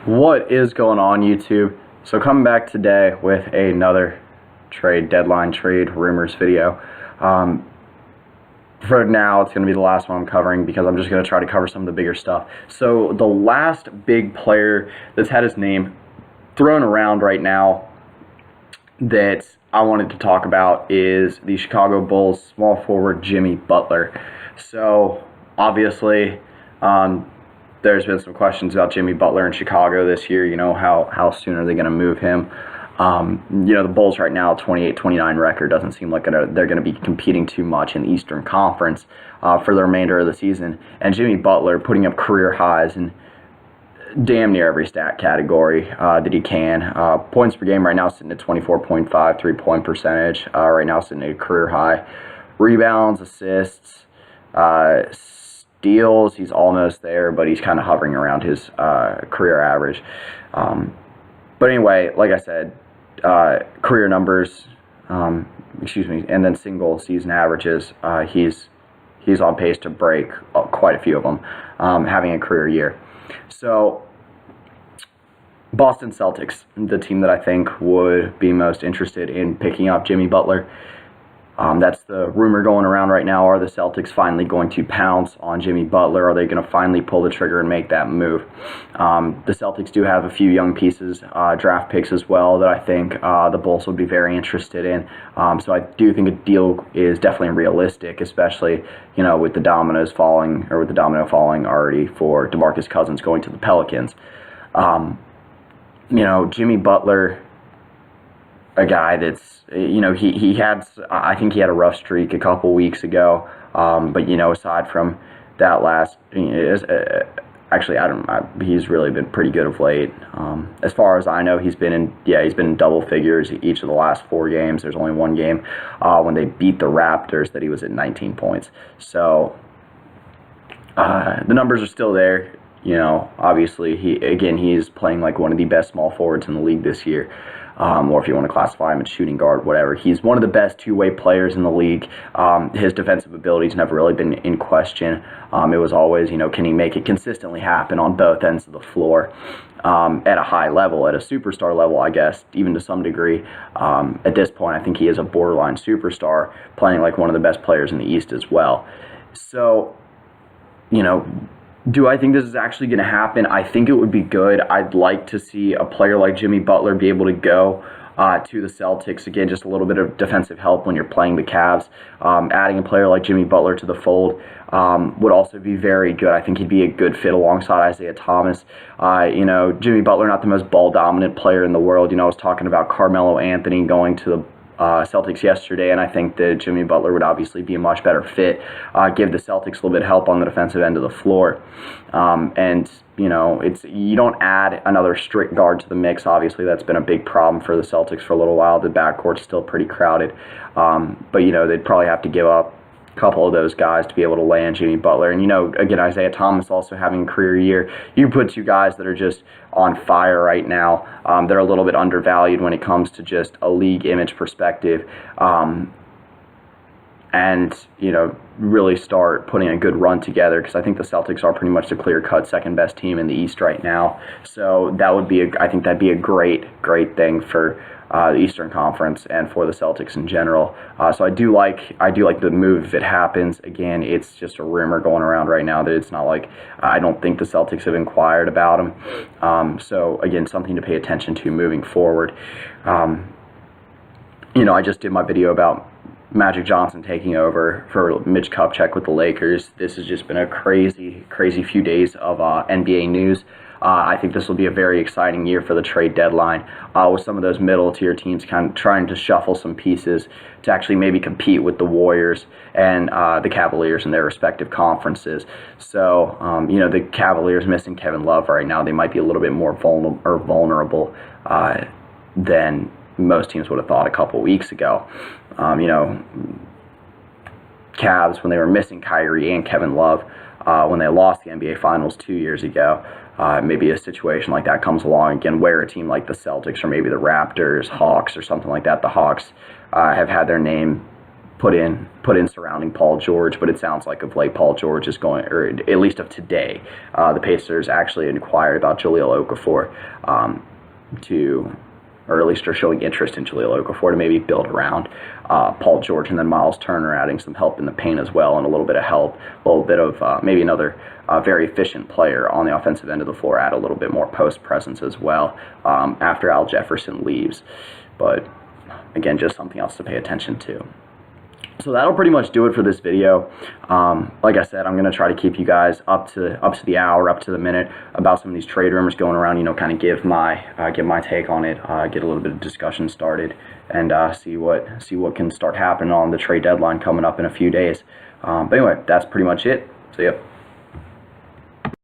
What is going on, YouTube? So coming back today with another trade deadline trade rumors video. For now, it's going to be the last one I'm covering because I'm just going to try to cover some of the bigger stuff. So the last big player that's had his name thrown around right now that I wanted to talk about is the Chicago Bulls small forward Jimmy Butler. So obviously, there's been some questions about Jimmy Butler in Chicago this year. How soon are they going to move him? The Bulls right now, 28-29 record, doesn't seem like they're going to be competing too much in the Eastern Conference for the remainder of the season. And Jimmy Butler putting up career highs in damn near every stat category that he can. Points per game right now sitting at 24.5, three-point percentage right now sitting at a career high. Rebounds, assists, steals, he's almost there, but he's kind of hovering around his career average. But anyway, like I said, career numbers, and then single season averages, he's on pace to break quite a few of them, having a career year. So, Boston Celtics, the team that I think would be most interested in picking up Jimmy Butler. That's the rumor going around right now. Are the Celtics finally going to pounce on Jimmy Butler? Are they going to finally pull the trigger and make that move? The Celtics do have a few young pieces, draft picks as well, that I think the Bulls would be very interested in. So I do think a deal is definitely realistic, especially with the domino falling already for DeMarcus Cousins going to the Pelicans. Jimmy Butler, a guy that's, I think he had a rough streak a couple weeks ago, but aside from that he's really been pretty good of late. As far as I know, he's been in double figures each of the last 4 games. There's only one game when they beat the Raptors that he was at 19 points. So the numbers are still there. Obviously he's playing like one of the best small forwards in the league this year. Or if you want to classify him as shooting guard, whatever. He's one of the best two-way players in the league. His defensive ability's never really been in question. It was always, can he make it consistently happen on both ends of the floor at a high level, at a superstar level, I guess, even to some degree. At this point, I think he is a borderline superstar, playing like one of the best players in the East as well. So, do I think this is actually going to happen? I think it would be good. I'd like to see a player like Jimmy Butler be able to go to the Celtics. Again, just a little bit of defensive help when you're playing the Cavs. Adding a player like Jimmy Butler to the fold would also be very good. I think he'd be a good fit alongside Isaiah Thomas. Jimmy Butler, not the most ball-dominant player in the world. I was talking about Carmelo Anthony going to the Celtics yesterday, and I think that Jimmy Butler would obviously be a much better fit, give the Celtics a little bit of help on the defensive end of the floor. You don't add another strict guard to the mix. Obviously, that's been a big problem for the Celtics for a little while. The backcourt's still pretty crowded, but they'd probably have to give up couple of those guys to be able to land Jimmy Butler. And again, Isaiah Thomas also having a career year. You put two guys that are just on fire right now. They're a little bit undervalued when it comes to just a league image perspective. Really start putting a good run together, because I think the Celtics are pretty much the clear-cut second best team in the East right now. So that would be I think that'd be a great thing for the Eastern Conference and for the Celtics in general. So I do like the move if it happens. Again, it's just a rumor going around right now that it's not like I don't think the Celtics have inquired about him. So again, something to pay attention to moving forward. I just did my video about Magic Johnson taking over for Mitch Kupchak with the Lakers. This has just been a crazy few days of NBA news. I think this will be a very exciting year for the trade deadline, with some of those middle-tier teams kind of trying to shuffle some pieces to actually maybe compete with the Warriors and the Cavaliers in their respective conferences. So, the Cavaliers missing Kevin Love right now, they might be a little bit more vulnerable than most teams would have thought a couple weeks ago. Cavs, when they were missing Kyrie and Kevin Love, when they lost the NBA Finals 2 years ago, maybe a situation like that comes along again, where a team like the Celtics or maybe the Raptors, Hawks, or something like that. The Hawks have had their name put in surrounding Paul George, but it sounds like of late Paul George is going, or at least of today, the Pacers actually inquired about Jahlil Okafor or at least are showing interest in Jahlil Okafor to maybe build around Paul George, and then Miles Turner adding some help in the paint as well, and a little bit of help, a little bit of maybe another very efficient player on the offensive end of the floor, add a little bit more post presence as well after Al Jefferson leaves. But again, just something else to pay attention to. So that'll pretty much do it for this video. Like I said, I'm going to try to keep you guys up to the hour, up to the minute about some of these trade rumors going around. You know, kind of give my take on it, get a little bit of discussion started, and see what can start happening on the trade deadline coming up in a few days. But anyway, that's pretty much it. See ya.